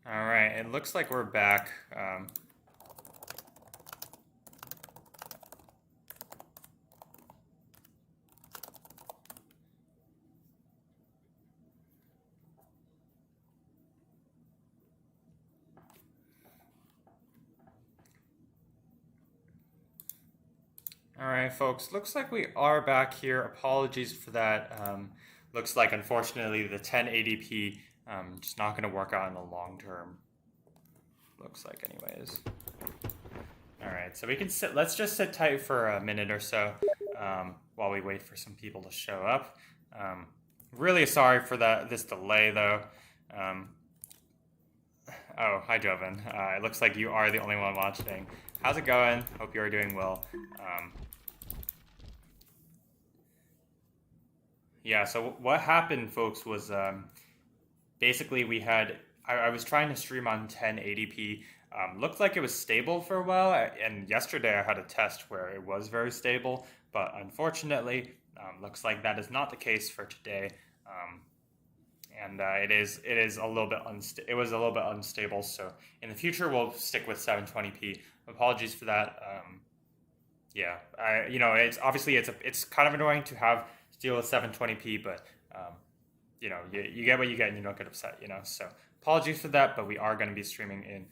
All right, it looks like we're back. All right, folks, looks like we are back here. Apologies for that. Looks like, unfortunately, the 1080p just not going to work out in the long term. Looks like, anyways. All right, so we can sit. Let's just sit tight for a minute or so while we wait for some people to show up. Really sorry for this delay, though. Oh, hi, Joven. It looks like you are the only one watching. How's it going? Hope you are doing well. Yeah, so what happened, folks, was basically we had. I was trying to stream on 1080p. Looked like it was stable for a while, and yesterday I had a test where it was very stable, but unfortunately, looks like that is not the case for today. And it is a little bit it was a little bit unstable. So in the future, we'll stick with 720p. Apologies for that. Yeah, it's obviously it's kind of annoying to have to deal with 720p, but you get what you get and you don't get upset. So apologies for that, but we are going to be streaming in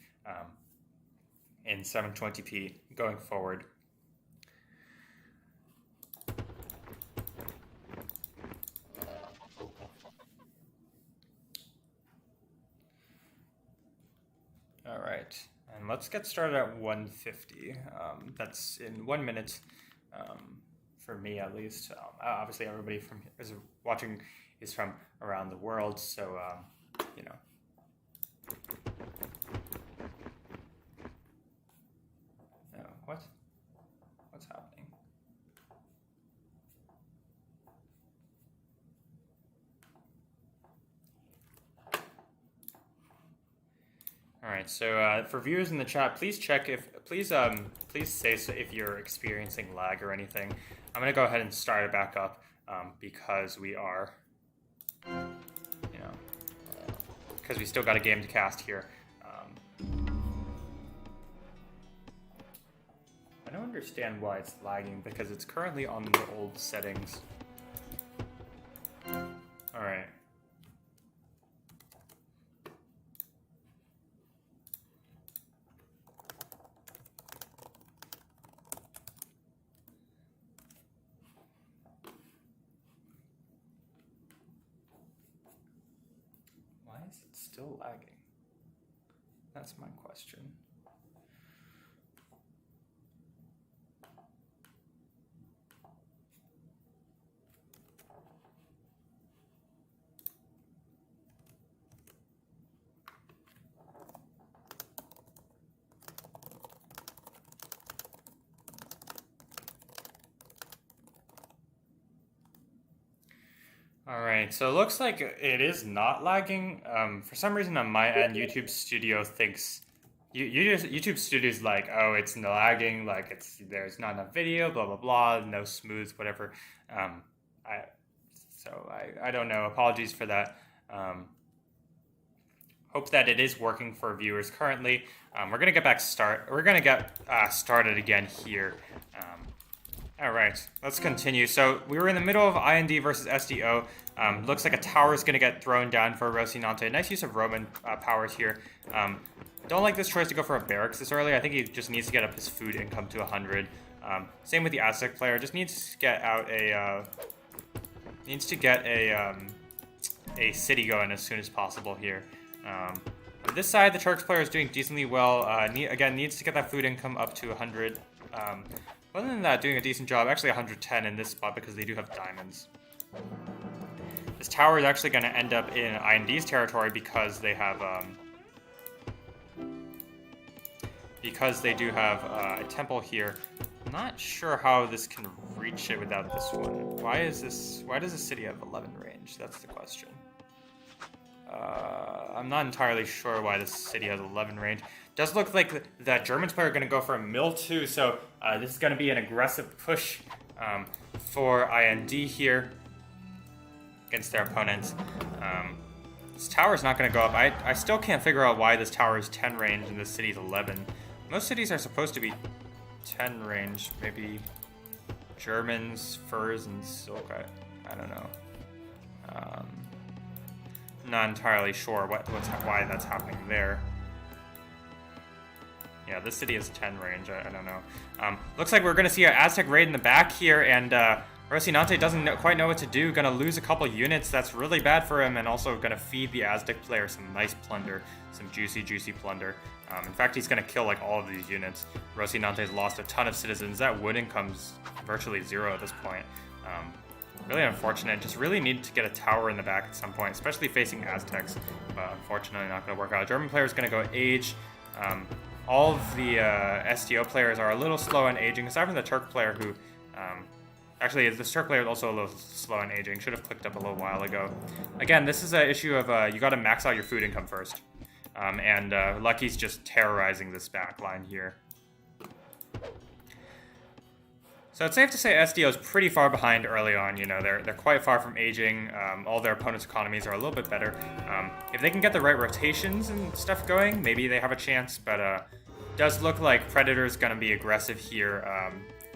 720p going forward. All right, and let's get started at 150. That's in 1 minute, for me at least. Obviously, everybody is watching is from around the world, so Oh, what's happening? All right, so for viewers in the chat, please check please say so if you're experiencing lag or anything. I'm gonna go ahead and start it back up because we are, because we still got a game to cast here. I don't understand why it's lagging because it's currently on the old settings. All right. Why is it still lagging? That's my question. All right, so it looks like it is not lagging. For some reason on my end, YouTube Studio thinks YouTube Studio's like, oh, it's lagging, like there's not enough video, blah blah blah, no smooth, whatever. I don't know. Apologies for that. Hope that it is working for viewers currently. We're gonna get started again here. All right, let's continue. So we were in the middle of IND versus SDO. Looks like a tower is going to get thrown down for Rocinante. Nice use of Roman powers here. Don't like this choice to go for a barracks this early. I think he just needs to get up his food income to 100. Same with the Aztec player. Just needs to get out a city going as soon as possible here. On this side, the Turks player is doing decently well. Again, needs to get that food income up to 100. Other than that, doing a decent job. Actually 110 in this spot because they do have diamonds. This tower is actually going to end up in IND's territory because they have a temple here. I'm not sure how this can reach it without this one. Why does the city have 11 range? That's the question. I'm not entirely sure why this city has 11 range. Does look like that Germans player are going to go for a mill too, so this is going to be an aggressive push for IND here against their opponents. This tower's not going to go up. I still can't figure out why this tower is 10 range and this city's 11. Most cities are supposed to be 10 range. Maybe Germans, furs, and silk. I don't know. Not entirely sure why that's happening there. Yeah, this city is 10 range. I don't know. Looks like we're going to see an Aztec raid in the back here, and Rocinante doesn't quite know what to do. Gonna lose a couple units. That's really bad for him, and also gonna feed the Aztec player some nice plunder, some juicy plunder. In fact, he's gonna kill like all of these units. Rocinante's lost a ton of citizens. That wood income's virtually 0 at this point. Really unfortunate. Just really need to get a tower in the back at some point, especially facing Aztecs. But unfortunately, not gonna work out. German player's gonna go age. All of the SDO players are a little slow in aging, aside from the Turk player who. Actually, the Turk player is also a little slow in aging. Should have clicked up a little while ago. Again, this is an issue of you got to max out your food income first. And Lucky's just terrorizing this back line here. So it's safe to say SDO is pretty far behind early on. You know, they're quite far from aging. All their opponents' economies are a little bit better. If they can get the right rotations and stuff going, maybe they have a chance. But it does look like Predator's going to be aggressive here.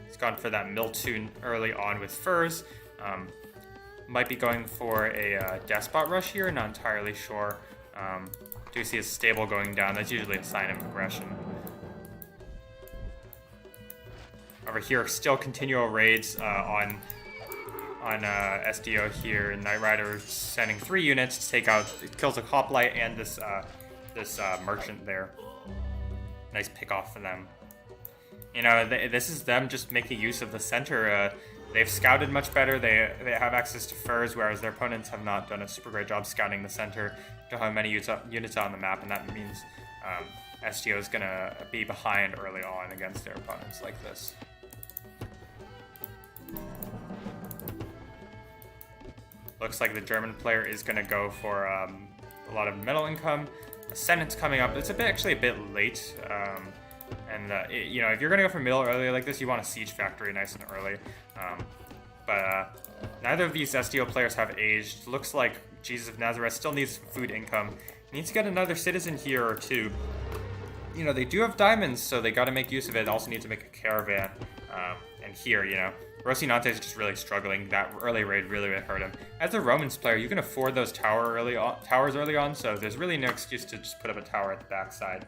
He's gone for that Mill 2 early on with furs. Might be going for a Despot rush here, not entirely sure. Do see a stable going down. That's usually a sign of aggression. Over here, still continual raids on SDO here. Knight Rider sending 3 units to take out, it kills a hoplite and this merchant there. Nice pick off for them. You know, this is them just making use of the center. They've scouted much better. They have access to furs, whereas their opponents have not done a super great job scouting the center. Don't have many units on the map, and that means SDO is going to be behind early on against their opponents like this. Looks like the German player is going to go for a lot of metal income. The Senate's coming up. It's actually a bit late. You know, if you're going to go for mill early like this, you want a siege factory nice and early. But neither of these SDO players have aged. Looks like Jesus of Nazareth still needs some food income. Needs to get another citizen here or two. You know, they do have diamonds, so they got to make use of it. They also need to make a caravan. And here, you know, Rocinante is just really struggling. That early raid really hurt him. As a Romans player, you can afford those towers early on, so there's really no excuse to just put up a tower at the backside.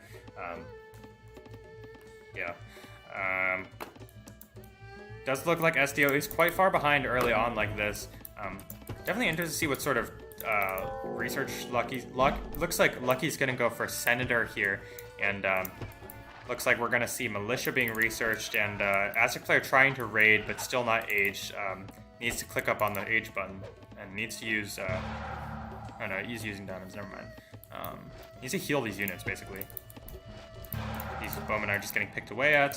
Does look like SDO is quite far behind early on like this. Definitely interested to see what sort of research looks like Lucky's gonna go for Senator here, and looks like we're gonna see militia being researched, and Aztec player trying to raid but still not aged. Needs to click up on the age button and needs to use oh no, he's using diamonds, never mind. Needs to heal these units basically. These bowmen are just getting picked away at.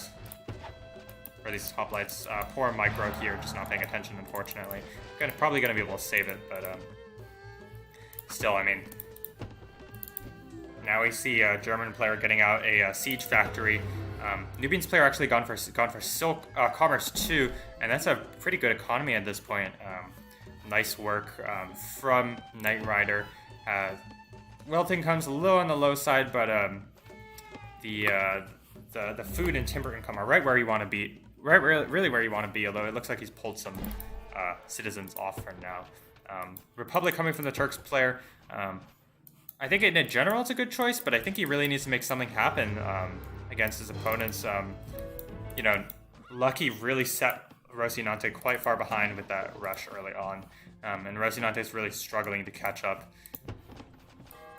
Or these hoplites. Poor Micro here, just not paying attention, unfortunately. Probably going to be able to save it, but still, I mean. Now we see a German player getting out a siege factory. Nubian's player actually gone for silk commerce too, and that's a pretty good economy at this point. Nice work from Knight Rider. Wealth income's a little on the low side, but the food and timber income are right where you want to be. Really where you want to be, although it looks like he's pulled some citizens off for now. Republic coming from the Turks player. I think in general it's a good choice, but I think he really needs to make something happen against his opponents. You know, Lucky really set Rocinante quite far behind with that rush early on, and Rocinante's really struggling to catch up.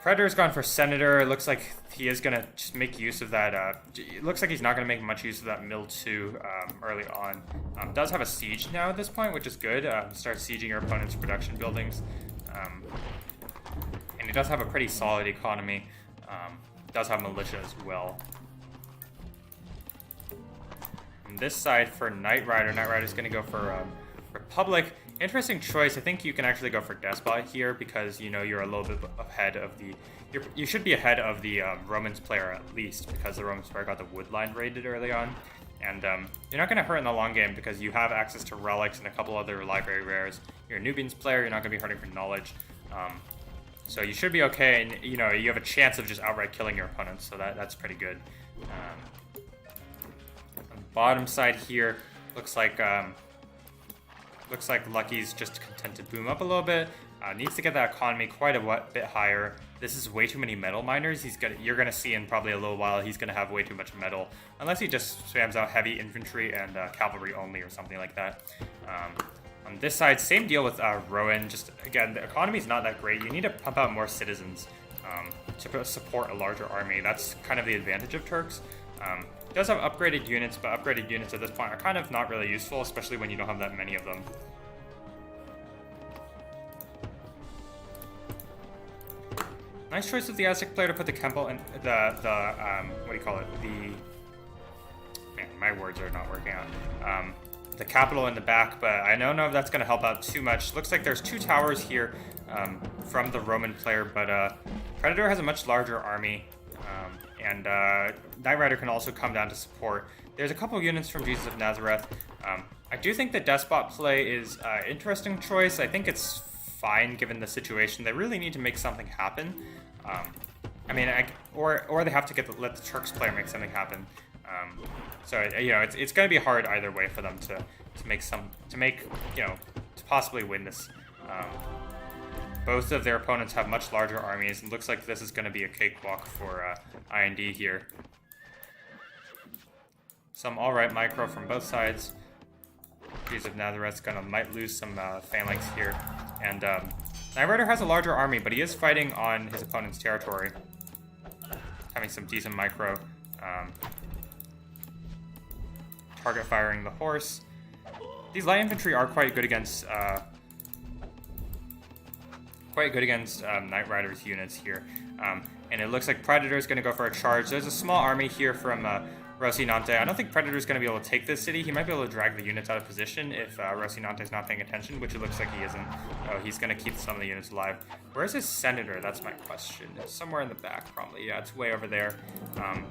Predator's gone for Senator. It looks like he is going to just make use of that. It looks like he's not going to make much use of that Mill 2 early on. Does have a siege now at this point, which is good. Start sieging your opponent's production buildings. And he does have a pretty solid economy. Does have militia as well. On this side for Knight Rider's going to go for Republic. Interesting choice. I think you can actually go for Despot here because, you know, you're a little bit ahead of the... You should be ahead of the Romans player at least, because the Romans player got the wood line raided early on. And you're not going to hurt in the long game because you have access to relics and a couple other library rares. You're a Nubians player, you're not going to be hurting for knowledge. So you should be okay, and you know you have a chance of just outright killing your opponents. So that's pretty good. On the bottom side here, looks like Lucky's just content to boom up a little bit. Needs to get that economy quite a bit higher. This is way too many metal miners. You're gonna see in probably a little while he's gonna have way too much metal, unless he just spams out heavy infantry and cavalry only or something like that. On this side, same deal with Rowan. Just again, the economy is not that great. You need to pump out more citizens to support a larger army. That's kind of the advantage of Turks. It does have upgraded units, but upgraded units at this point are kind of not really useful, especially when you don't have that many of them. Nice choice of the Aztec player to put the Kemple and what do you call it? Man, my words are not working out. The capital in the back, but I don't know if that's going to help out too much. Looks like there's 2 towers here from the Roman player, but Predator has a much larger army, and Knight Rider can also come down to support. There's a couple units from Jesus of Nazareth. I do think the Despot play is an interesting choice. I think it's fine given the situation. They really need to make something happen. I mean, or they have to let the Turks player make something happen. So you know, it's going to be hard either way for them to possibly win this. Both of their opponents have much larger armies, and looks like this is going to be a cakewalk for IND here. Some alright micro from both sides. Jesus of Nazareth's might lose some phalanx here, and Knight Rider has a larger army, but he is fighting on his opponent's territory, having some decent micro. Target firing the horse. These light infantry are quite good against Knight Rider's units here. And it looks like Predator is going to go for a charge. There's a small army here from Rocinante. I don't think Predator is going to be able to take this city. He might be able to drag the units out of position if Rocinante is not paying attention, which it looks like he isn't. Oh, he's going to keep some of the units alive. Where's his senator? That's my question. It's somewhere in the back, probably. Yeah, it's way over there.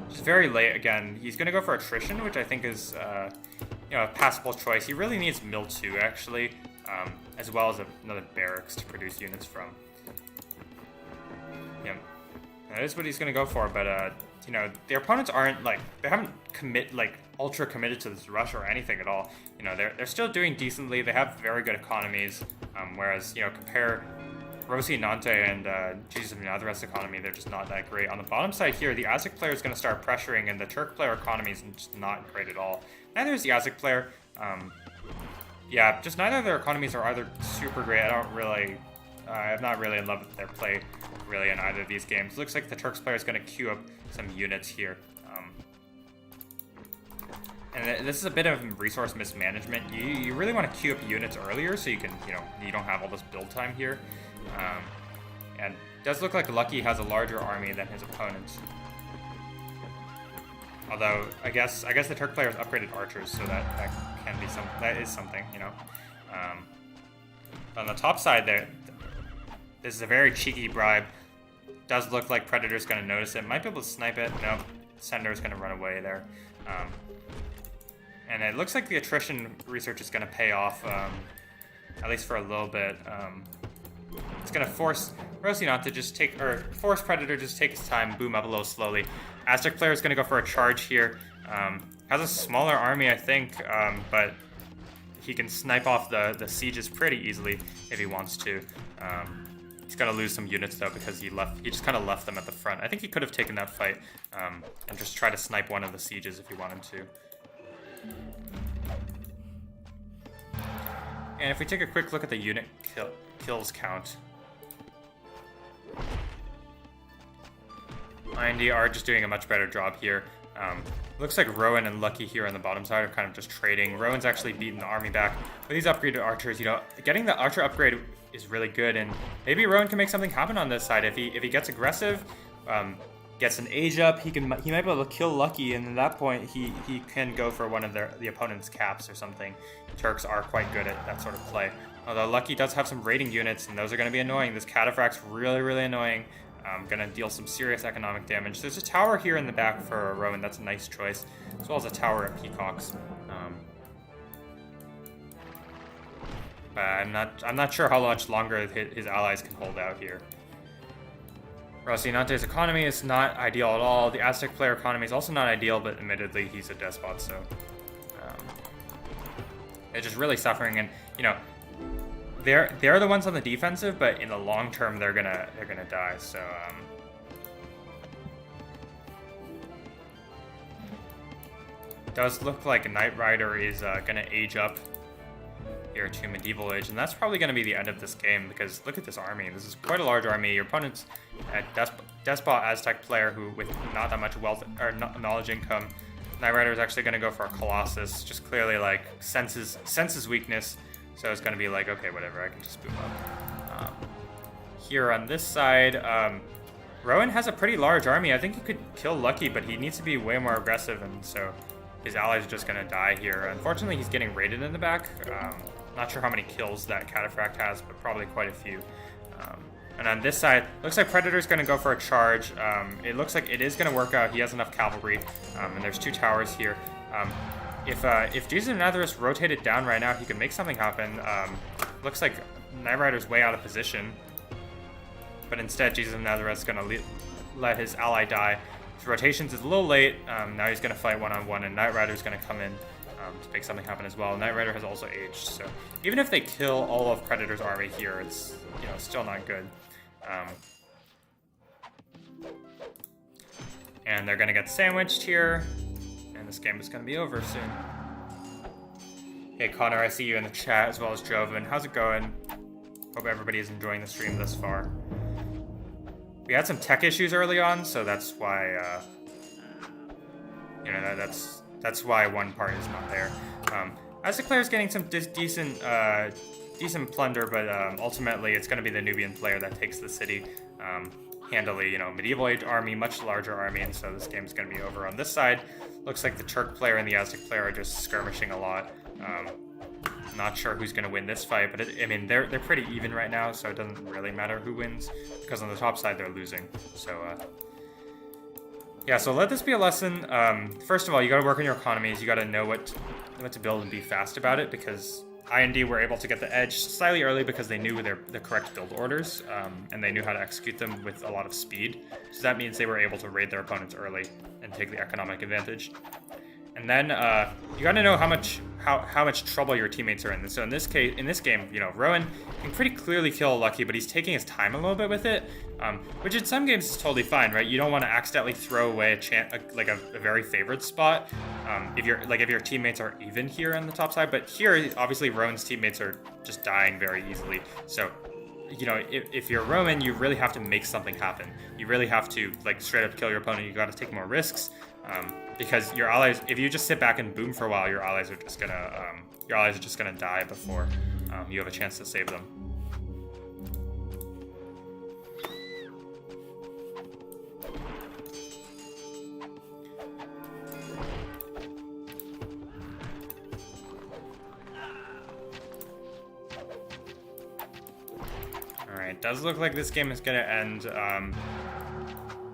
Just very late again. He's going to go for attrition, which I think is a passable choice. He really needs Mill 2, actually, as well as another barracks to produce units from. Yeah, that is what he's going to go for, but their opponents aren't they haven't ultra committed to this rush or anything at all. They're still doing decently. They have very good economies, whereas compare Rocinante and Jesus of Nazareth's economy, they're just not that great. On the bottom side here, the Aztec player is going to start pressuring, and the Turk player economy is just not great at all. Neither is the Aztec player. Yeah, just neither of their economies are either super great. I'm not really in love with their play, really, in either of these games. Looks like the Turks player is going to queue up some units here. And this is a bit of resource mismanagement. You really want to queue up units earlier so you can, you don't have all this build time here. And it does look like Lucky has a larger army than his opponent. Although I guess the Turk player has upgraded archers, so that is something. On the top side there, this is a very cheeky bribe. Does look like Predator's going to notice it. Might be able to snipe it. No, Senator's going to run away there. And it looks like the attrition research is going to pay off, at least for a little bit. It's going to force Rocinante to force Predator to just take his time, boom up a little slowly. Aztec player is going to go for a charge here. Has a smaller army, I think, but he can snipe off the sieges pretty easily if he wants to. He's going to lose some units, though, because he just kind of left them at the front. I think he could have taken that fight and just try to snipe one of the sieges if he wanted to. And if we take a quick look at the unit kills count, IND are just doing a much better job here. Looks like Rowan and Lucky here on the bottom side are kind of just trading. Rowan's actually beaten the army back. With these upgraded archers, getting the archer upgrade is really good, and maybe Rowan can make something happen on this side. If he gets aggressive, gets an age up, he might be able to kill Lucky, and at that point he can go for one of the opponent's caps or something. Turks are quite good at that sort of play. Although Lucky does have some raiding units, and those are going to be annoying. This cataphract's really, really annoying. Going to deal some serious economic damage. There's a tower here in the back for Rowan. That's a nice choice, as well as a tower at Peacocks. But I'm not sure how much longer his allies can hold out here. Rosinate's economy is not ideal at all. The Aztec player economy is also not ideal, but admittedly he's a despot, so they're just really suffering. And you know, they're the ones on the defensive, but in the long term they're gonna die. So it does look like Knight Rider is gonna age up here to medieval age, and that's probably going to be the end of this game, because look at this army. This is quite a large army. Your opponent's a despot Aztec player who with not that much wealth or knowledge income. Knight Rider is actually going to go for a Colossus, just clearly like senses weakness, so it's going to be like, okay, whatever, I can just boom up. Here on this side, Rowan has a pretty large army. I think he could kill Lucky, but he needs to be way more aggressive, and so his allies are just going to die here. Unfortunately, he's getting raided in the back. Not sure how many kills that Cataphract has, but probably quite a few. And on this side, looks like Predator's going to go for a charge. It looks like it is going to work out. He has enough cavalry, and there's 2 towers here. If Jesus of Nazareth rotated down right now, he could make something happen. Looks like Knight Rider's way out of position, but instead Jesus of Nazareth is going to let his ally die. His rotations is a little late. Now he's going to fight one-on-one, and Knight Rider's going to come in to make something happen as well. Knight Rider has also aged, so even if they kill all of Predator's army here, it's still not good. And they're gonna get sandwiched here, and this game is gonna be over soon. Hey Connor, I see you in the chat as well as Joven. How's it going? Hope everybody is enjoying the stream thus far. We had some tech issues early on, so that's why that's why one part is not there. Aztec player is getting some decent plunder, but ultimately it's going to be the Nubian player that takes the city handily. Medieval age army, much larger army, and so this game is going to be over. On this side, looks like the Turk player and the Aztec player are just skirmishing a lot. Not sure who's going to win this fight, but they're pretty even right now, so it doesn't really matter who wins, because on the top side they're losing. So yeah, so let this be a lesson. First of all, you got to work on your economies. You got to know what to build and be fast about it, because IND were able to get the edge slightly early because they knew the correct build orders, and they knew how to execute them with a lot of speed. So that means they were able to raid their opponents early and take the economic advantage. And then you got to know how much trouble your teammates are in. So in this game, Rowan can pretty clearly kill Lucky, but he's taking his time a little bit with it, which in some games is totally fine, right? You don't want to accidentally throw away a very favored spot if your teammates are even here on the top side. But here, obviously, Rowan's teammates are just dying very easily. So if you're Roman, you really have to make something happen. You really have to straight up kill your opponent. You got to take more risks. Because your allies, if you just sit back and boom for a while, your allies are just gonna die before you have a chance to save them. All right, does look like this game is gonna end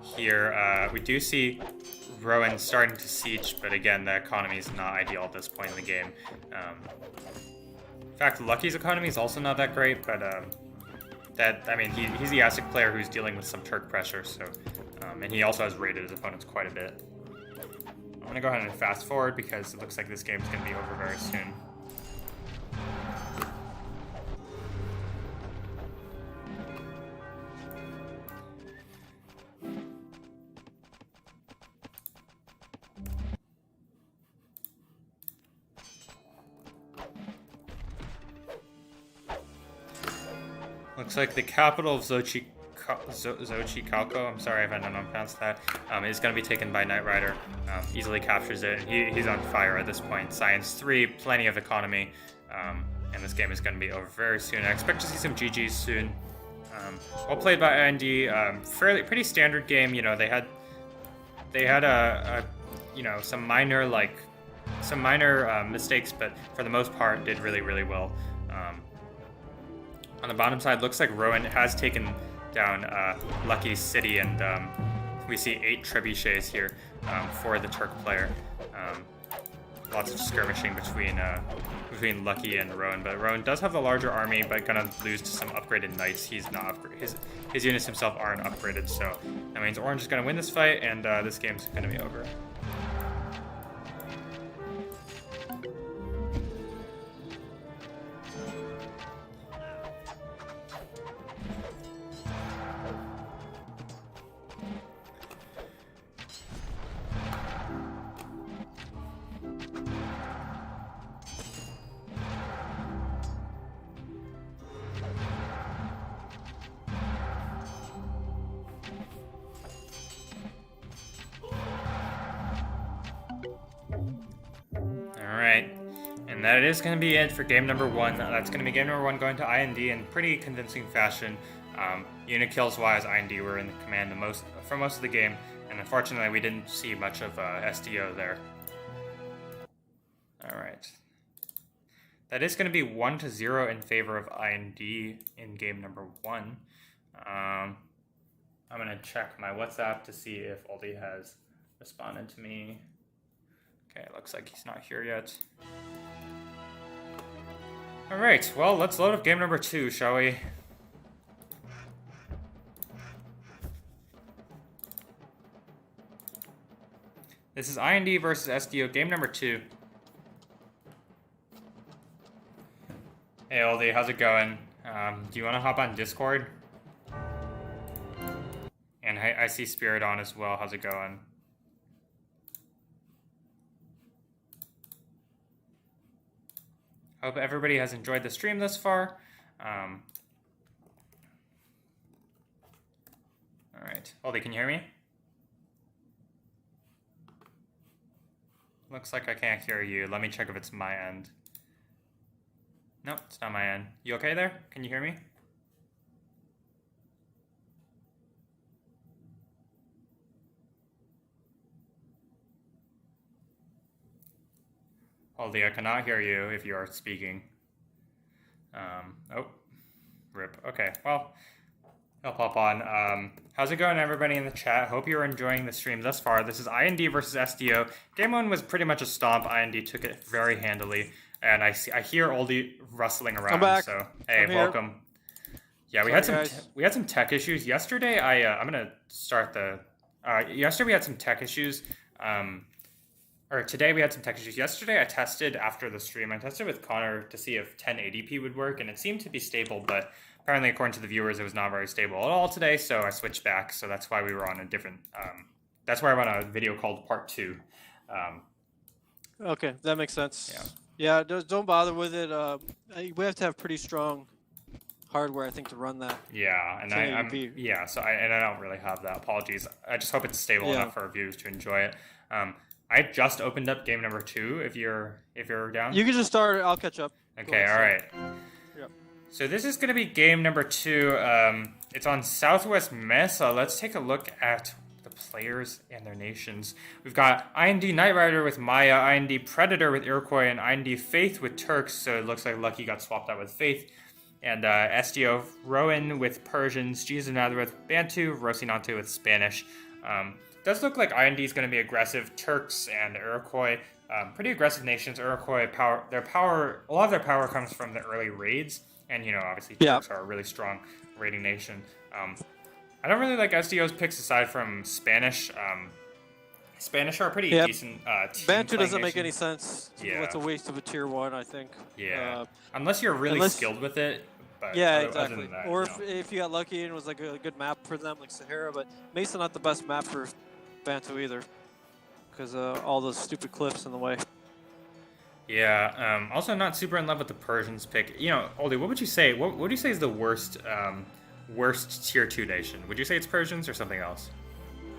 here. We do see Rowan starting to siege, but again, the economy is not ideal at this point in the game. In fact, Lucky's economy is also not that great, but he's the Aztec player who's dealing with some Turk pressure, so and he also has raided his opponents quite a bit. I'm gonna go ahead and fast forward because it looks like this game is gonna be over very soon. Looks like the capital of Xochicalco, I'm sorry if I don't know how to pronounce that, is going to be taken by Knight Rider. Easily captures it. He's on fire at this point. Science 3, plenty of economy, and this game is going to be over very soon. I expect to see some GGs soon. Well played by IND. Pretty standard game. They had some minor mistakes, but for the most part did really, really well. On the bottom side, looks like Rowan has taken down Lucky's city, and we see 8 trebuchets here for the Turk player. lots of skirmishing between Lucky and Rowan. But Rowan does have the larger army, but gonna lose to some upgraded knights. He's not upgraded. His units himself aren't upgraded, so that means Orange is gonna win this fight, and this game's gonna be over. Alright, and that is going to be it for game number 1. That's going to be game number 1 going to IND in pretty convincing fashion. Unit kills wise, IND were in the command for most of the game, and unfortunately we didn't see much of SDO there. Alright. That is going to be 1-0 in favor of IND in game number 1. I'm going to check my WhatsApp to see if olddirtyh has responded to me. Okay, looks like he's not here yet. Alright, well, let's load up game number 2, shall we? This is IND versus SDO, game number 2. Hey, olddirtyh, how's it going? Do you want to hop on Discord? And I see Spirit on as well. How's it going? Hope everybody has enjoyed the stream thus far. All right. olddirtyh, can you hear me? Looks like I can't hear you. Let me check if it's my end. Nope, it's not my end. You okay there? Can you hear me? olddirtyh, I cannot hear you if you are speaking. Oh, rip. Okay, well, I'll pop on. How's it going, everybody in the chat? Hope you're enjoying the stream thus far. This is IND versus SDO. Game 1 was pretty much a stomp. IND took it very handily. And I hear olddirtyh rustling around. I'm back. So hey, welcome. Yeah, we had some tech issues yesterday. I'm gonna start the. Yesterday we had some tech issues. Or today we had some tech issues. Yesterday I tested after the stream. I tested with Connor to see if 1080p would work, and it seemed to be stable, but apparently according to the viewers it was not very stable at all today, so I switched back. So that's why we were on a different, that's why I'm on a video called part 2. Okay, that makes sense. Yeah. Yeah, don't bother with it. We have to have pretty strong hardware, I think, to run that. Yeah, and I don't really have that. Apologies. I just hope it's stable enough for our viewers to enjoy it. I just opened up game number 2. If you're down, you can just start. I'll catch up. Okay, all right. Yep. So this is going to be game number 2. It's on Southwest Mesa. Let's take a look at the players and their nations. We've got IND Knight Rider with Maya, IND Predator with Iroquois, and IND Faith with Turks. So it looks like Lucky got swapped out with Faith. And SDO Rowan with Persians, Jesus of Nazareth with Bantu, Rocinante with Spanish. Does look like IND is going to be aggressive. Turks and Iroquois, pretty aggressive nations. Iroquois a lot of their power comes from the early raids, and obviously Turks are a really strong raiding nation. I don't really like SDO's picks aside from Spanish. Spanish are a pretty decent team. Bantu doesn't make any sense. Yeah, it's a waste of a tier 1, I think. Yeah, unless you're really skilled with it. But exactly. Other than that, or if you got lucky and it was like a good map for them, like Sahara. But Mesa not the best map for Bantu either, because all those stupid cliffs in the way. Yeah. Also, not super in love with the Persians pick. olddirtyh, what would you say? What would you say is the worst tier 2 nation? Would you say it's Persians or something else?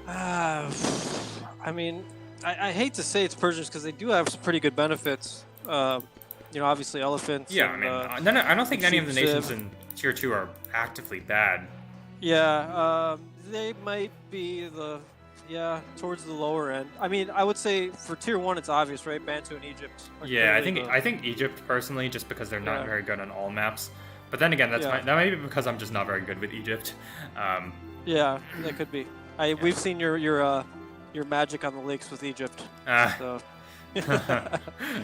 I mean, I hate to say it's Persians because they do have some pretty good benefits. Obviously elephants. Yeah, and, I don't think any of the nations in tier 2 are actively bad. Yeah, they might be towards the lower end. I mean, I would say for tier 1 it's obvious, right? Bantu and Egypt. Yeah, I think Egypt personally, just because they're not very good on all maps. But then again, that might be because I'm just not very good with Egypt. Yeah, that could be. We've seen your magic on the lakes with Egypt. So.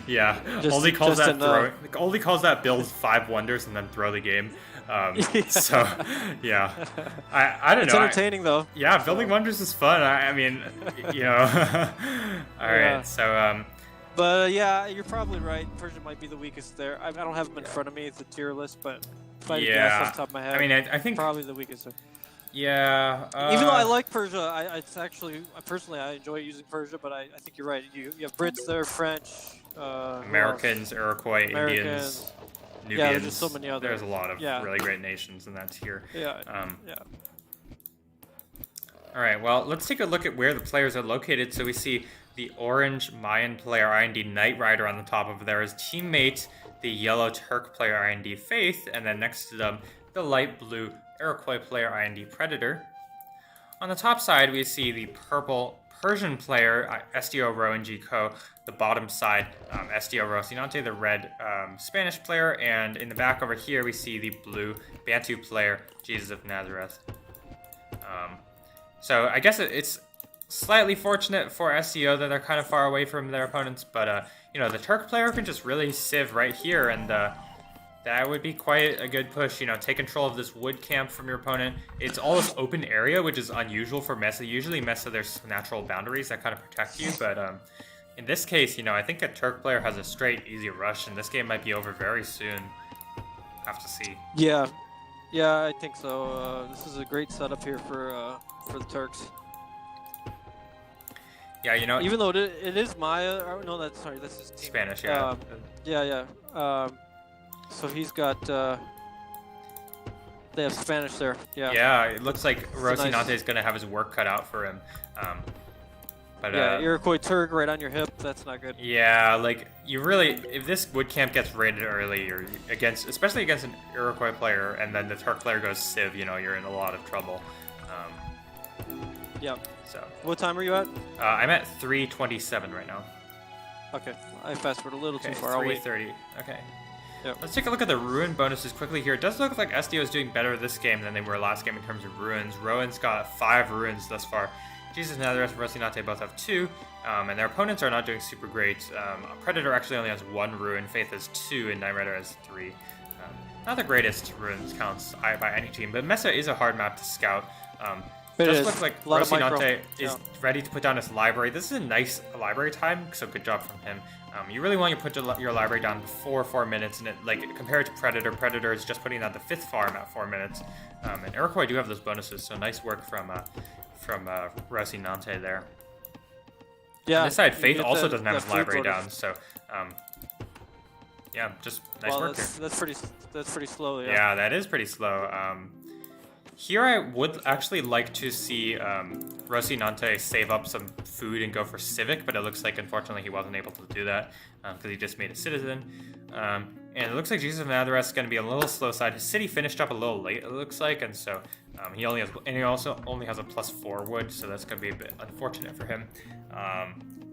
Yeah, Just- only calls just that enough. only calls that build 5 wonders and then throw the game. So yeah, I don't It's know. entertaining though. Yeah, so. building wonders is fun. I mean, you know. All Yeah. right, so But yeah, you're probably right. Persia might be the weakest there. I don't have them in front of me. It's a tier list, but if I had to guess off the top of my head, I mean, I think probably the weakest there. yeah. Even though I like Persia, it's actually personally I enjoy using Persia, but I think you're right. You have Brits there, French, who else? Americans, Iroquois, Indians, Americans. Nubians. Yeah, there's just so many There's others. a lot of Yeah. really great nations in that tier. Yeah. Yeah. All right, well, let's take a look at where the players are located. So we see the orange Mayan player IND Knight Rider on the top of there, his teammate, the yellow Turk player IND Faith, and then next to them, the light blue Iroquois player IND Predator. On the top side, we see the purple Persian player SDO Rowan G Co. The bottom side, SDO Rocinante, the red Spanish player, and in the back over here, we see the blue Bantu player Jesus of Nazareth. So I guess it's slightly fortunate for SEO that they're kind of far away from their opponents, but you know, the Turk player can just really sieve right here, and that would be quite a good push. You know, take control of this wood camp from your opponent. It's all this open area, which is unusual for Mesa. Usually Mesa, there's natural boundaries that kind of protect you, but in this case, you know, I think a Turk player has a straight easy rush, and this game might be over very soon. Have to see. Yeah. Yeah, I think so. This is a great setup here for the Turks. Yeah, you know, Even though it is Maya. No, that's his team. Spanish, yeah. Yeah. So he's got. They have Spanish there. Yeah. Yeah, it looks like Rocinante nice- is gonna have his work cut out for him. But Yeah, Iroquois Turk right on your hip. That's not good. yeah, like you really, if this wood camp gets raided early, or especially against an Iroquois player, and then the Turk player goes Civ, you know, you're in a lot of trouble. Yeah. So What time are you at? I'm at 327 right now. Okay, I fast forward a little Okay, too far. I'll wait. 330. Okay. Yep. Let's take a look at the ruin bonuses quickly here. It does look like SDO is doing better this game than they were last game in terms of ruins. Rowan's got 5 ruins thus far. Jesus and Nazareth and Rocinante both have 2, and their opponents are not doing super great. Predator actually only has 1 ruin, Faith has 2, and Knight Rider has 3. Not the greatest ruins counts by any team, but Mesa is a hard map to scout. It does is. look like A lot of micro. Rocinante is Yeah. ready to put down his library. This is a nice library time, so good job from him. You really want to put your library down before 4 minutes, and compared to Predator, Predator is just putting out the 5th farm at 4 minutes. And Iroquois do have those bonuses, so nice work from Rocinante there. Yeah. On this side, you Faith get also the- doesn't have the his food library bonus. down, so yeah, just nice Well, work here. that's pretty slow. Yeah. Yeah, that is pretty slow. Here I would actually like to see Rocinante save up some food and go for Civic, but it looks like unfortunately he wasn't able to do that because he just made a citizen. And it looks like Jesus of Nazareth is going to be a little slow side. His city finished up a little late, it looks like, and so he also only has a +4 wood, so that's going to be a bit unfortunate for him.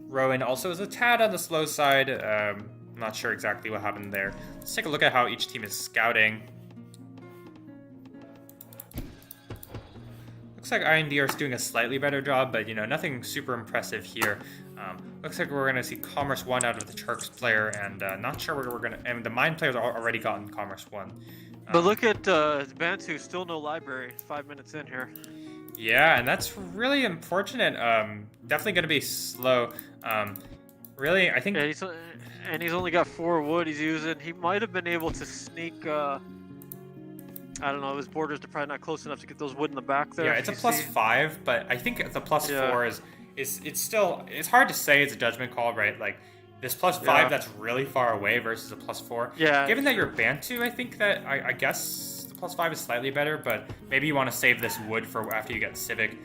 Rowan also is a tad on the slow side. I'm not sure exactly what happened there. Let's take a look at how each team is scouting. Looks like IND are doing a slightly better job, but you know, nothing super impressive here. Looks like we're going to see Commerce 1 out of the Turks player, and not sure where we're going to... And the Mine players are already gotten Commerce 1. But look at Bantu, still no library. 5 minutes in here. Yeah, and that's really unfortunate. Definitely going to be slow. Really, I think... And he's only got 4 wood he's using. He might have been able to sneak... I don't know, his borders are probably not close enough to get those wood in the back there. Yeah, it's a +5, but I think the +4 it's still, it's hard to say. It's a judgment call, right? Like this +5 that's really far away versus a +4. Yeah. Given that you're Bantu, I think that I guess the +5 is slightly better, but maybe you want to save this wood for after you get Civic.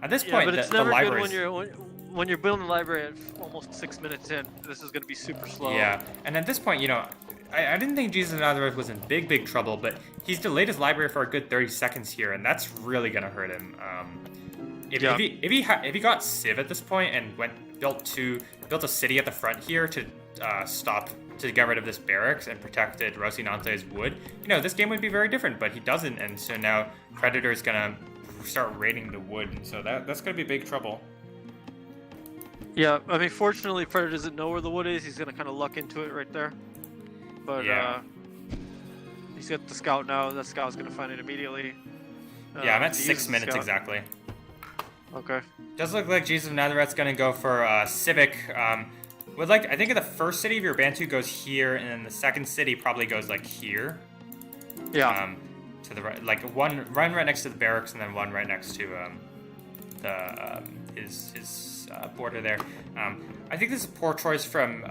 At this point, but it's the never libraries... good when you're building the library at almost 6 minutes in. This is going to be super slow. Yeah, and at this point, you know, I didn't think Jesus of Nazareth was in big trouble, but he's delayed his library for a good 30 seconds here, and that's really gonna hurt him. If he got Civ at this point and built a city at the front here to get rid of this barracks and protected Rocinante's wood, you know, this game would be very different. But he doesn't, and so now Predator is gonna start raiding the wood, and so that's gonna be big trouble. Yeah, I mean, fortunately, Predator doesn't know where the wood is. He's gonna kind of luck into it right there. But Yeah. he's got the scout now. That scout's gonna find it immediately. Yeah, I'm at he 6 uses the minutes scout. exactly. Okay. Does look like Jesus of Nazareth's gonna go for Civic. Would like I think the first city of your Bantu goes here, and then the second city probably goes like here. Yeah. To the right, like one right next to the barracks, and then one right next to his border there. I think this is a poor choice from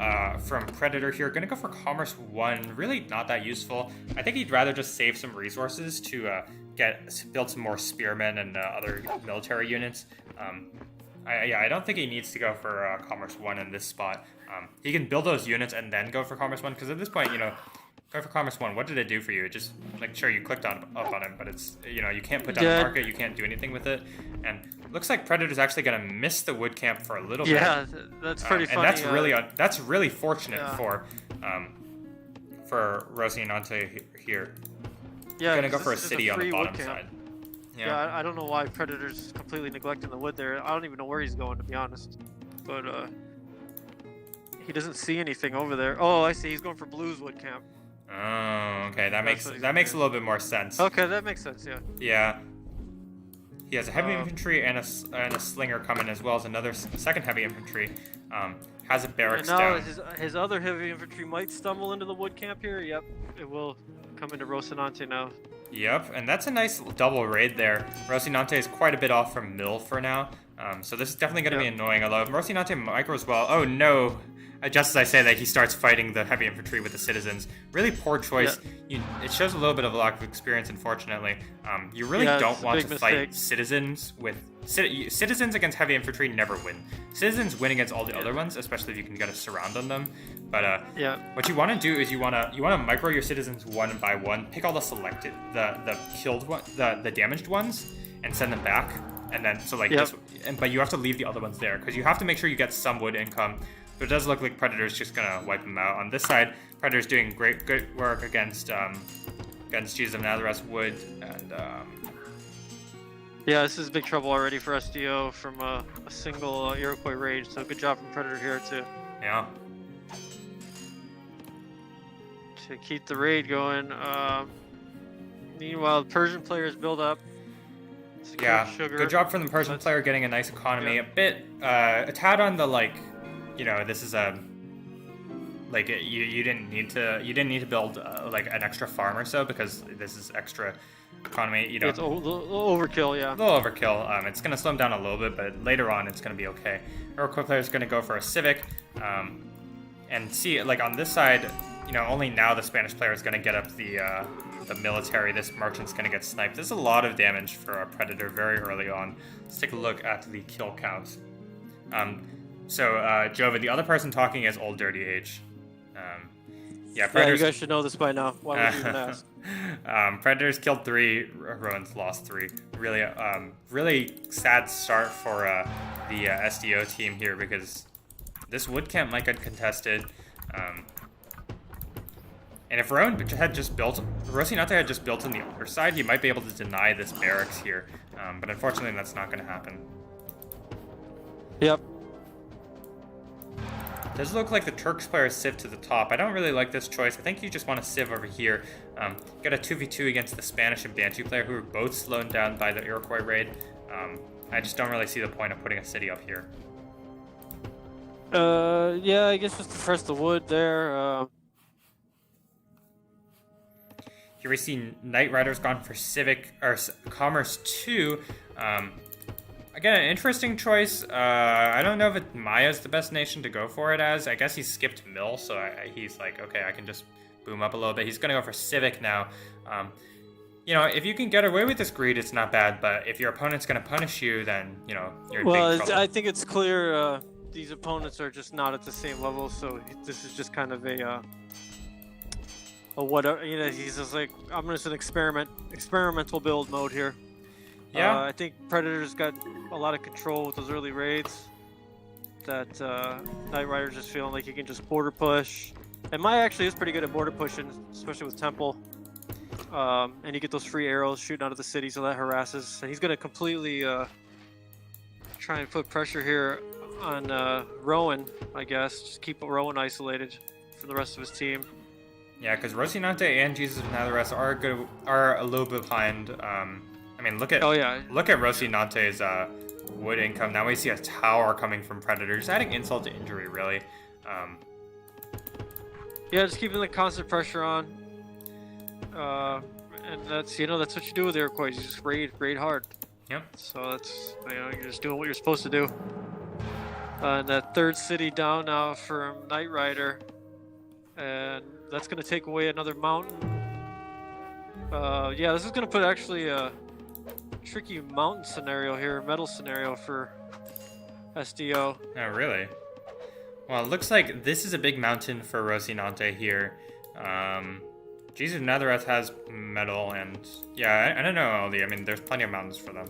Predator here. Gonna go for Commerce 1. Really not that useful. I think he'd rather just save some resources to build some more spearmen and other military units. I don't think he needs to go for Commerce 1 in this spot. He can build those units and then go for Commerce 1, because at this point, go for Commerce 1. What did it do for you? It just, like, sure, you clicked up on it, but it's, you can't put down a market, you can't do anything with it. And looks like Predator's actually going to miss the wood camp for a little bit. Yeah, that's pretty funny. And that's really fortunate for Rocinante here. Yeah, Going to go for a city on the bottom side. Yeah, I don't know why Predator's completely neglecting the wood there. I don't even know where he's going, to be honest. But he doesn't see anything over there. Oh, I see. He's going for Blue's wood camp. Oh, okay. That makes a little bit more sense. Okay, that makes sense. Yeah. Yeah. He has a heavy infantry and a slinger coming, as well as another second heavy infantry. Has a barracks down. His other heavy infantry might stumble into the wood camp here. Yep, it will come into Rocinante now. Yep, and that's a nice double raid there. Rocinante is quite a bit off from Mill for now, so this is definitely going to be annoying, although Rocinante micros well. Oh no! Just as I say that, he starts fighting the heavy infantry with the citizens. Really poor choice. It shows a little bit of a lack of experience, unfortunately. You really don't want to fight citizens with... Citizens against heavy infantry never win. Citizens win against all the other ones, especially if you can get a surround on them. But what you want to do is you want to micro your citizens one by one. Pick all the selected, the killed one, the damaged ones, and send them back. And then but you have to leave the other ones there, because you have to make sure you get some wood income. But it does look like Predator's just gonna wipe them out. On this side, Predator's doing good work against Jesus of Nazareth's wood, and yeah, this is big trouble already for SDO from a single Iroquois raid. So good job from Predator here yeah, to keep the raid going. Meanwhile, the Persian players build up. Yeah, sugar. Good job from the Persian player getting a nice economy. A tad on the this is you didn't need to build like an extra farm or so, because this is extra economy. It's a little overkill, yeah. A little overkill. It's gonna slow him down a little bit, but later on it's gonna be okay. Iroquois player is gonna go for a civic, and see, like, on this side, only now the Spanish player is gonna get up the military. This merchant's gonna get sniped. There's a lot of damage for a Predator very early on. Let's take a look at the kill counts. So, Jova, the other person talking is olddirtyh. Yeah, you guys should know this by now. Why would you even ask? Predators killed 3, Rowan's lost 3. Really, really sad start for the SDO team here, because this wood camp might get contested. And if Rocinante had just built on the other side, he might be able to deny this barracks here. But unfortunately, that's not going to happen. Yep. Does look like the Turks player civ to the top. I don't really like this choice. I think you just want to civ over here. Get a 2v2 against the Spanish and Bantu player, who are both slowed down by the Iroquois raid. I just don't really see the point of putting a city up here. Yeah, I guess just to press the wood there. Here we see Knight Rider's gone for Civic or Commerce 2. Again, an interesting choice. I don't know if Maya's the best nation to go for it as. I guess he skipped Mill, so he's like, okay, I can just boom up a little bit. He's going to go for Civic now. If you can get away with this greed, it's not bad. But if your opponent's going to punish you, then, you're in big trouble. I think it's clear these opponents are just not at the same level. So this is just kind of a whatever. He's just like, I'm just an experimental build mode here. Yeah. I think Predator's got a lot of control with those early raids. That Knight Rider's just feeling like he can just border push. And Maya actually is pretty good at border pushing, especially with Temple. And you get those free arrows shooting out of the city, so that harasses. And he's going to completely try and put pressure here on Rowan, I guess. Just keep Rowan isolated from the rest of his team. Yeah, because Rocinante and Jesus of Nazareth are a little bit behind. I mean, look at Rocinante's wood income. Now we see a tower coming from Predators, adding insult to injury, really. Yeah, just keeping the constant pressure on. And that's that's what you do with Iroquois. You just raid hard. Yep. So that's you're just doing what you're supposed to do. And that third city down now from Knight Rider, and that's gonna take away another mountain. Yeah, this is gonna put actually a tricky mountain scenario here, metal scenario for SDO. Oh, really? Well, it looks like this is a big mountain for Rocinante here. Jesus of Nazareth has metal, and yeah, I don't know, Aldi. I mean, there's plenty of mountains for them.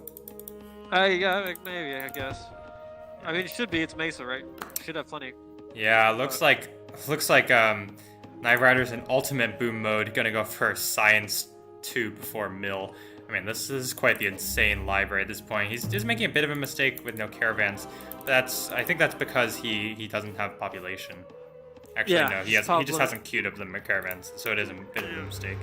Yeah, maybe, I guess. I mean, it should be. It's Mesa, right? Should have plenty. Yeah, looks like Knight Rider's in ultimate boom mode, gonna go for Science 2 before Mill. I mean, this is quite the insane library at this point. He's just making a bit of a mistake with no caravans. I think that's because he doesn't have population. Actually, yeah, no, he just hasn't queued up the caravans, so it is a bit of a mistake.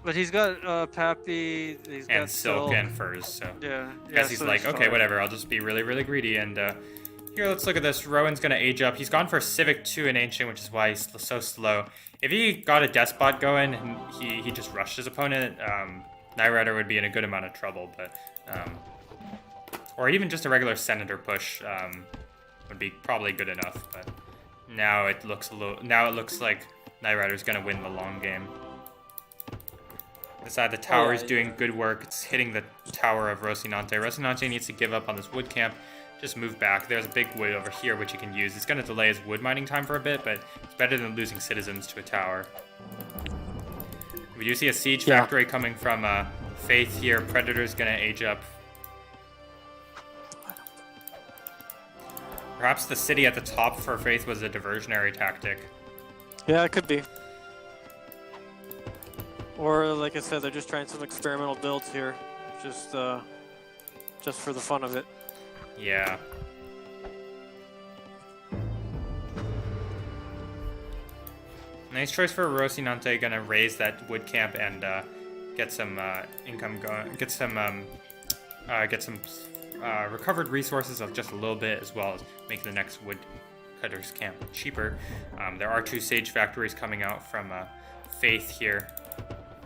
But he's got Pappy, he's got And Silk and Furs, so yeah. I guess he's like, okay, whatever, I'll just be really, really greedy. And here, let's look at this. Rowan's gonna age up. He's gone for Civic 2 in Ancient, which is why he's so slow. If he got a Despot going and he just rushed his opponent, Knight Rider would be in a good amount of trouble. But or even just a regular Senator push would be probably good enough. But now it looks like Knight Rider's gonna win the long game. This side, the tower is doing good work. It's hitting the tower of Rocinante. Rocinante needs to give up on this wood camp. Just move back. There's a big wood over here which he can use. It's going to delay his wood mining time for a bit, but it's better than losing citizens to a tower. We do see a siege factory coming from Faith here. Predator's going to age up. Perhaps the city at the top for Faith was a diversionary tactic. Yeah, it could be. Or, like I said, they're just trying some experimental builds here, just for the fun of it. Yeah. Nice choice for Rocinante. Gonna raise that wood camp and get some income going. Get some recovered resources of just a little bit, as well as make the next woodcutters camp cheaper. There are 2 sage factories coming out from Faith here.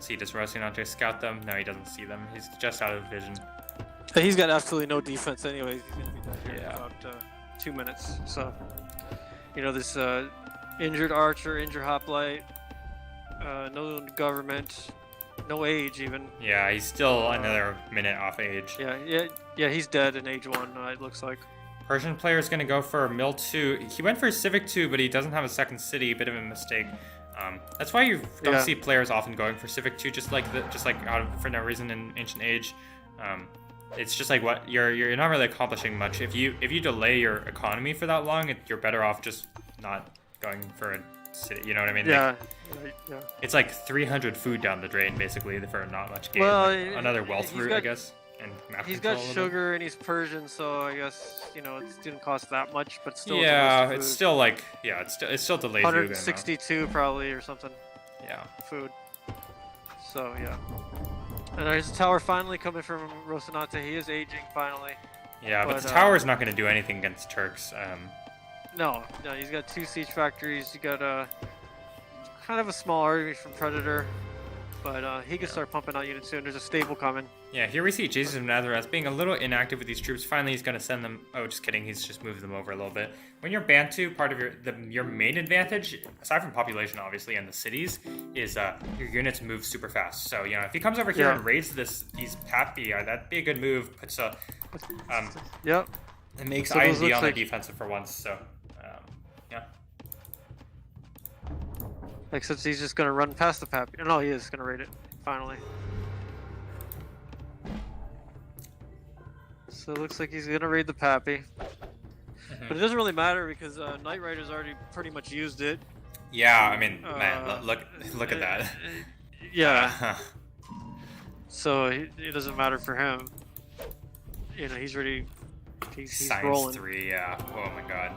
See, does Rocinante scout them? No, he doesn't see them. He's just out of vision. He's got absolutely no defense anyways. He's going to be done here in about 2 minutes. So, this injured archer, injured hoplite, no government, no age even. Yeah, he's still another minute off age. Yeah, he's dead in age 1, it looks like. Persian player is going to go for Mill 2. He went for Civic 2, but he doesn't have a second city. A bit of a mistake. That's why you don't see players often going for Civic 2, just like for no reason in Ancient Age. It's just like what you're not really accomplishing much. If you delay your economy for that long, you're better off just not going for a city. You know what I mean? Yeah. It's like 300 food down the drain basically for not much gain. Well, another wealth route, I guess. And map he's got control sugar and he's Persian, so I guess it didn't cost that much, but still. Yeah, it's still like it still delays 162 probably or something. Yeah. Food. So yeah. And there's a tower finally coming from Rocinante. He is aging finally. Yeah, but the tower's not going to do anything against Turks. No, he's got 2 siege factories. He got kind of a small army from Predator, but he can start pumping out units soon. There's a stable coming. Yeah, here we see Jesus of Nazareth being a little inactive with these troops. Finally, he's going to send them... Oh, just kidding. He's just moved them over a little bit. When you're Bantu, part of your main advantage, aside from population, obviously, and the cities, is your units move super fast. So, if he comes over here and raids these Pappy, that'd be a good move. But Yep. It makes IND on the defensive for once, so... yeah. Like, since he's just going to run past the Pappy. No, he is going to raid it, finally. So it looks like he's gonna raid the Pappy, but it doesn't really matter because Knight Rider's already pretty much used it. Yeah, I mean, man, look at that. Yeah. So it doesn't matter for him. He's already He's Science rolling. 3, yeah. Oh my god.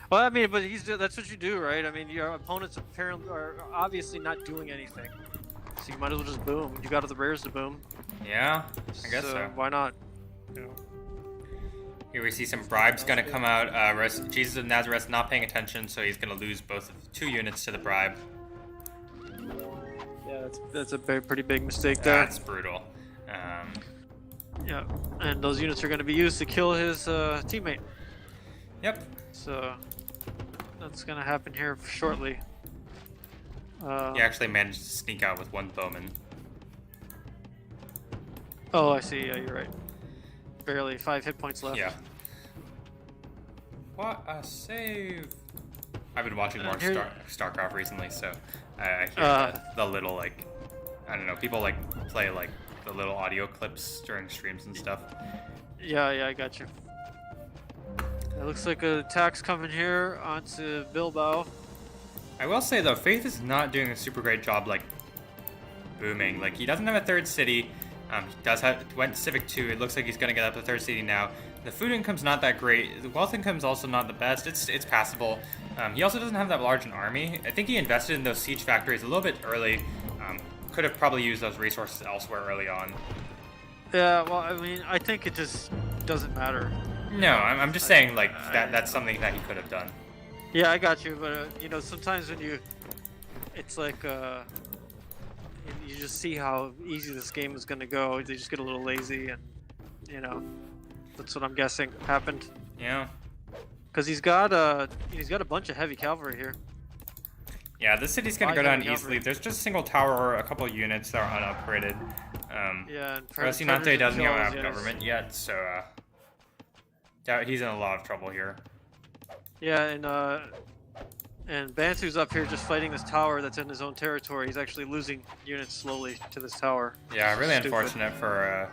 Well, I mean, but that's what you do, right? I mean, your opponents apparently are obviously not doing anything, so you might as well just boom. You got the rares to boom. Yeah, I guess so. Why not? You know. Here we see some bribes gonna come out. Jesus of Nazareth not paying attention, so he's gonna lose both of 2 units to the bribe. Yeah, that's a pretty big mistake there. That's brutal. Yeah, and those units are going to be used to kill his teammate. Yep. So that's going to happen here shortly. He actually managed to sneak out with 1 bowman. Oh, I see. Yeah, you're right. Barely 5 hit points left. Yeah. What a save! I've been watching more StarCraft recently, so I hear the little, like, I don't know, people like play like the little audio clips during streams and stuff. Yeah, I got you. It looks like an attack's coming here onto Bilbao. I will say though, Faith is not doing a super great job like booming. Like he doesn't have a 3rd city. He went Civic 2. It looks like he's gonna get up the 3rd city now. The food income's not that great. The wealth income's also not the best. It's passable. He also doesn't have that large an army. I think he invested in those siege factories a little bit early. Could have probably used those resources elsewhere early on. Yeah, well, I mean, I think it just doesn't matter. No, I'm just saying like that's something that he could have done. Yeah, I got you, but you know, sometimes when it's like you just see how easy this game is gonna go. They just get a little lazy, and you know, that's what I'm guessing happened. Yeah. Because he's got a bunch of heavy cavalry here. Yeah, this city's gonna go down easily. There's just a single tower or a couple units that are unupgraded. Yeah, and Rocinante doesn't have government yet, so he's in a lot of trouble here. Yeah, and Bantu's up here just fighting this tower that's in his own territory. He's actually losing units slowly to this tower. Yeah, really unfortunate for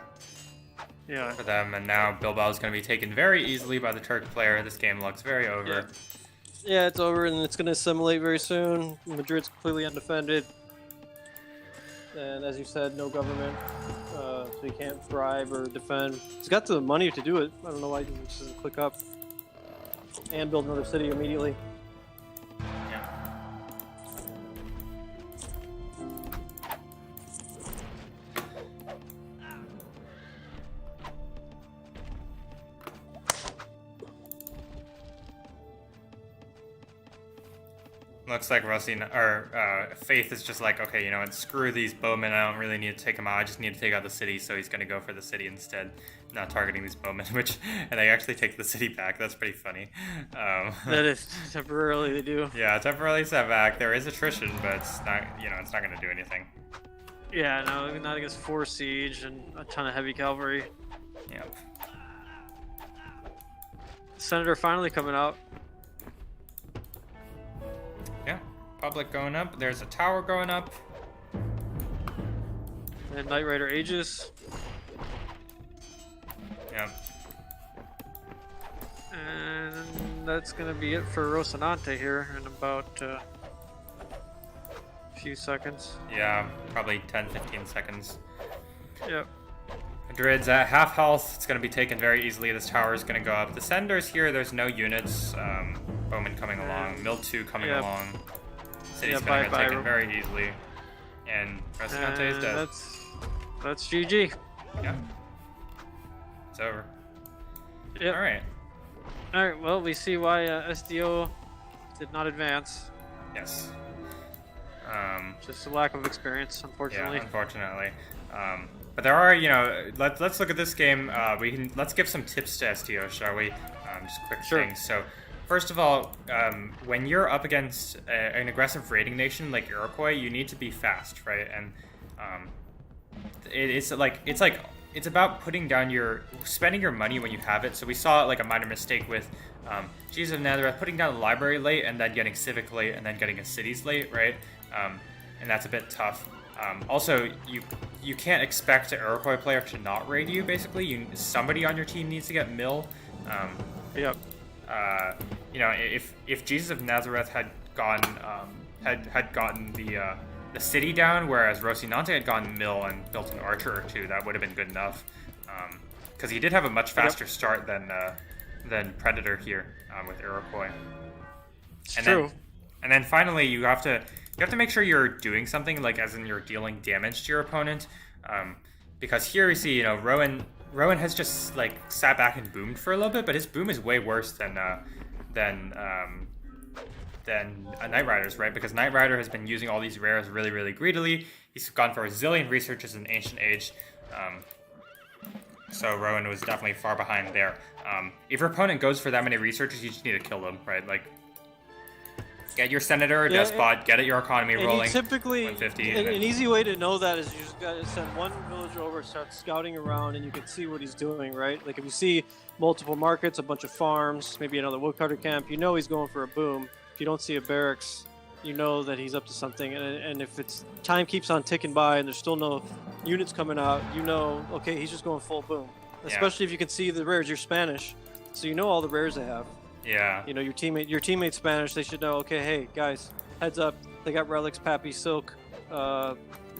them. And now Bilbao's going to be taken very easily by the Turk player. This game looks very over. Yeah, it's over, and it's going to assimilate very soon. Madrid's completely undefended. And as you said, no government, so he can't bribe or defend. He's got the money to do it. I don't know why he just doesn't click up and build another city immediately. Yeah. Looks like Faith is just like, okay, you know what, screw these bowmen, I don't really need to take them out, I just need to take out the city, so he's gonna go for the city instead, not targeting these bowmen, and they actually take the city back. That's pretty funny. That is temporarily they do. Yeah, temporarily set back. There is attrition, but it's not, it's not gonna do anything. Yeah, no, not against 4 siege and a ton of heavy cavalry. Yep. Senator finally coming out. Yeah, public going up. There's a tower going up. And Knight Rider Aegis. Yep. And that's gonna be it for Rocinante here in about a few seconds. Yeah, probably 10-15 seconds. Yep. Madrid's at half health. It's going to be taken very easily. This tower is going to go up. The Senators here, there's no units. Bowman coming along. Mill 2 coming along. City's going to get taken very easily. And Rocinante is dead. That's GG. Yeah. It's over. Yep. Alright. Alright, well, we see why SDO did not advance. Yes. Just a lack of experience, unfortunately. Yeah, unfortunately. But there are, let's look at this game. Let's give some tips to SDO, shall we? Just quick things. So, first of all, when you're up against an aggressive raiding nation like Iroquois, you need to be fast, right? And it's about spending your money when you have it. So we saw like a minor mistake with Jesus of Nazareth putting down the library late and then getting civic late and then getting a cities late, right? And that's a bit tough. Also, you can't expect an Iroquois player to not raid you. Basically, somebody on your team needs to get mill. Yep. If Jesus of Nazareth had gotten the city down, whereas Rocinante had gotten mill and built an archer or two, that would have been good enough. because he did have a much faster start than Predator here with Iroquois. It's And true. then finally you have to make sure you're doing something, like as in you're dealing damage to your opponent, because here we see Rowan has just like sat back and boomed for a little bit, but his boom is way worse than a Knight Rider's, right? Because Knight Rider has been using all these rares really, really greedily. He's gone for a zillion researches in Ancient Age. So Rowan was definitely far behind there. If your opponent goes for that many researches, you just need to kill them, right? Like, get your Senator or Despot, get your economy rolling. Typically, 150, an easy way to know that is you just got to send one villager over, start scouting around, and you can see what he's doing, right? Like if you see multiple markets, a bunch of farms, maybe another woodcutter camp, you know he's going for a boom. If you don't see a barracks, you know that he's up to something. And if it's time keeps on ticking by and there's still no units coming out, you know, okay, he's just going full boom. Especially if you can see the rares. You're Spanish, so you know all the rares they have. Yeah. You know, your teammate's Spanish, they should know, okay, hey, guys, heads up, they got relics, Pappy, Silk,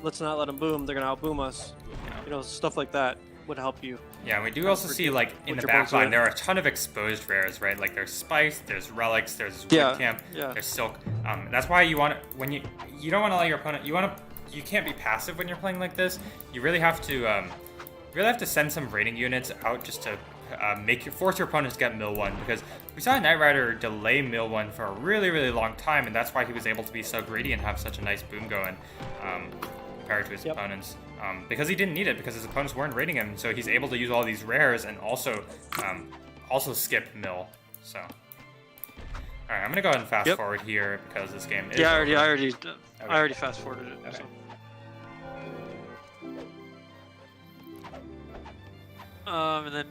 let's not let them boom, they're going to outboom us. Yeah. You know, stuff like that would help you. Yeah, and we do also see, like, in the back line, there are a ton of exposed rares, right? Like, there's Spice, there's Relics, there's Wood Camp, there's Silk. That's why you want to, when you don't want to let your opponent, you can't be passive when you're playing like this. You really have to send some raiding units out just to force your opponents to get mill 1, because we saw Knight Rider delay mill 1 for a really, really long time, and that's why he was able to be so greedy and have such a nice boom going compared to his opponents. Because he didn't need it, because his opponents weren't raiding him, so he's able to use all these rares and also skip mill. So, all right, I'm gonna go ahead and fast forward here because this game is. Yeah, I already fast forwarded it. Okay. So. And then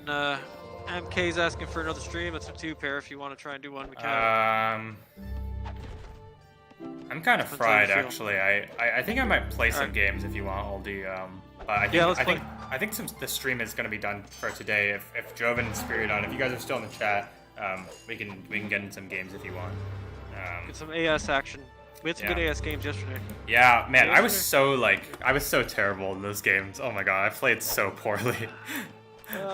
MK's asking for another stream. That's a 2-pair. If you want to try and do one, we can. I'm kind of fried, actually. I think I might play some games if you want, oldie. But I think since the stream is going to be done for today, if Joven and Spiridon, if you guys are still in the chat, we can get in some games if you want. Get some AS action. We had some good AS games yesterday. Yeah, man, I was so terrible in those games. Oh my god, I played so poorly.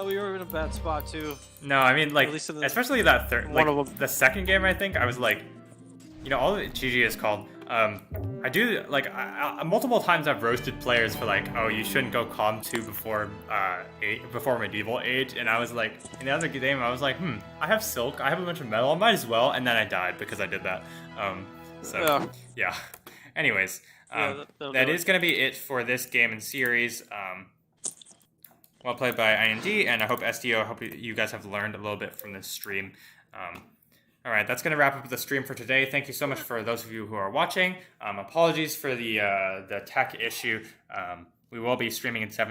We were in a bad spot too. No, I mean, like, especially that third, like, the second game, I think, I was like, all that GG is called, I do, like, multiple times I've roasted players for, like, oh, you shouldn't go Calm 2 before Medieval Age, and I was like, in the other game, I was like, I have Silk, I have a bunch of metal, I might as well, and then I died because I did that. Yeah. Anyways, that is going to be it for this game and series. Well played by IND, and I hope SDO, I hope you guys have learned a little bit from this stream. All right, that's going to wrap up the stream for today. Thank you so much for those of you who are watching. Apologies for the tech issue. We will be streaming in 7